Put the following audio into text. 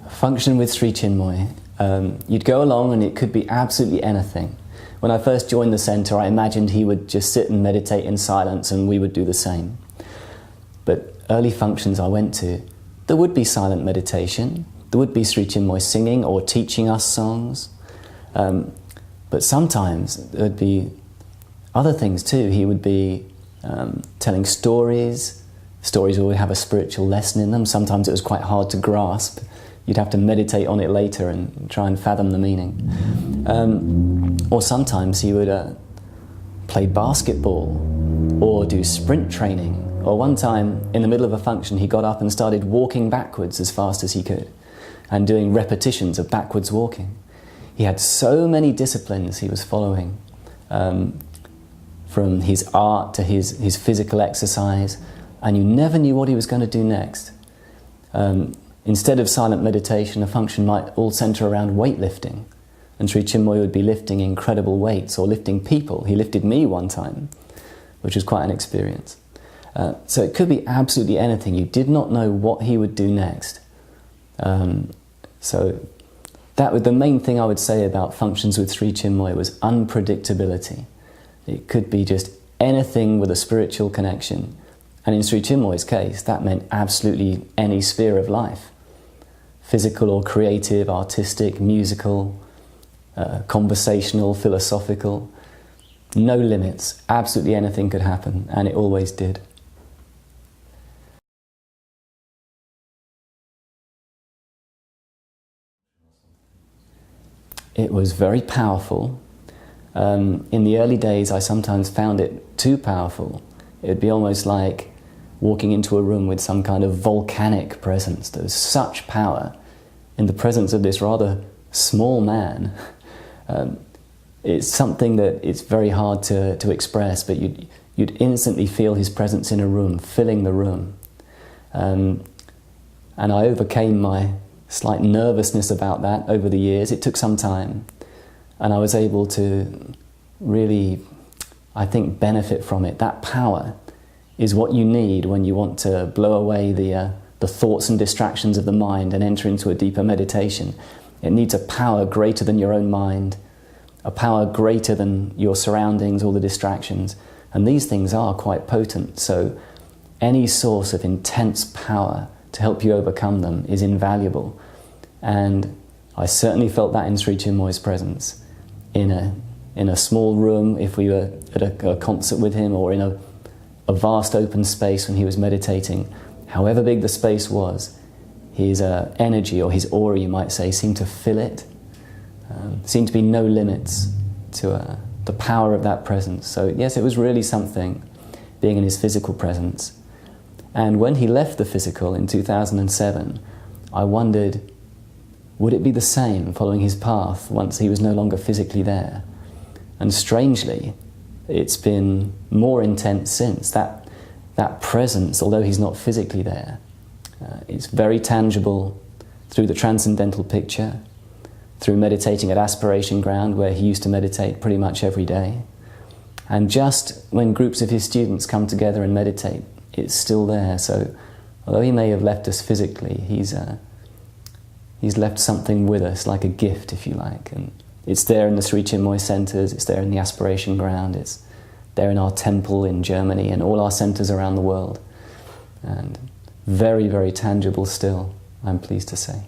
Function with Sri Chinmoy. You'd go along and it could be absolutely anything. When I first joined the centre, I imagined he would just sit and meditate in silence and we would do the same. But early functions I went to, there would be silent meditation, there would be Sri Chinmoy singing or teaching us songs, but sometimes there would be other things too. He would be telling stories would have a spiritual lesson in them. Sometimes it was quite hard to grasp. You'd have to meditate on it later and try and fathom the meaning. Or sometimes he would play basketball or do sprint training. Or one time, in the middle of a function, he got up and started walking backwards as fast as he could and doing repetitions of backwards walking. He had so many disciplines he was following, from his art to his physical exercise, and you never knew what he was going to do next. Instead of silent meditation, a function might all centre around weightlifting. And Sri Chinmoy would be lifting incredible weights or lifting people. He lifted me one time, which was quite an experience. So it could be absolutely anything. You did not know what he would do next. So that was the main thing I would say about functions with Sri Chinmoy was unpredictability. It could be just anything with a spiritual connection. And in Sri Chinmoy's case, that meant absolutely any sphere of life. Physical or creative, artistic, musical, conversational, philosophical. No limits. Absolutely anything could happen, and it always did. It was very powerful. In the early days, I sometimes found it too powerful. It'd be almost like walking into a room with some kind of volcanic presence. There was such power in the presence of this rather small man. It's something that it's very hard to express, but you'd instantly feel his presence in a room, filling the room. And I overcame my slight nervousness about that over the years. It took some time, and I was able to really, I think, benefit from it. That power is what you need when you want to blow away the thoughts and distractions of the mind and enter into a deeper meditation. It needs a power greater than your own mind, a power greater than your surroundings, all the distractions. And these things are quite potent, so any source of intense power to help you overcome them is invaluable. And I certainly felt that in Sri Chinmoy's presence. In a small room, if we were at a concert with him, or in a vast open space when he was meditating, however big the space was, his energy, or his aura you might say, seemed to fill it. Seemed to be no limits to the power of that presence. So yes, it was really something, being in his physical presence. And when he left the physical in 2007, I wondered, would it be the same following his path once he was no longer physically there? And strangely, it's been more intense since. That presence, although he's not physically there, it's very tangible through the transcendental picture, through meditating at Aspiration Ground, where he used to meditate pretty much every day. And just when groups of his students come together and meditate, it's still there. So although he may have left us physically, he's left something with us, like a gift, if you like. And it's there in the Sri Chinmoy centres, it's there in the Aspiration Ground, it's there in our temple in Germany and all our centres around the world. And very, very tangible still, I'm pleased to say.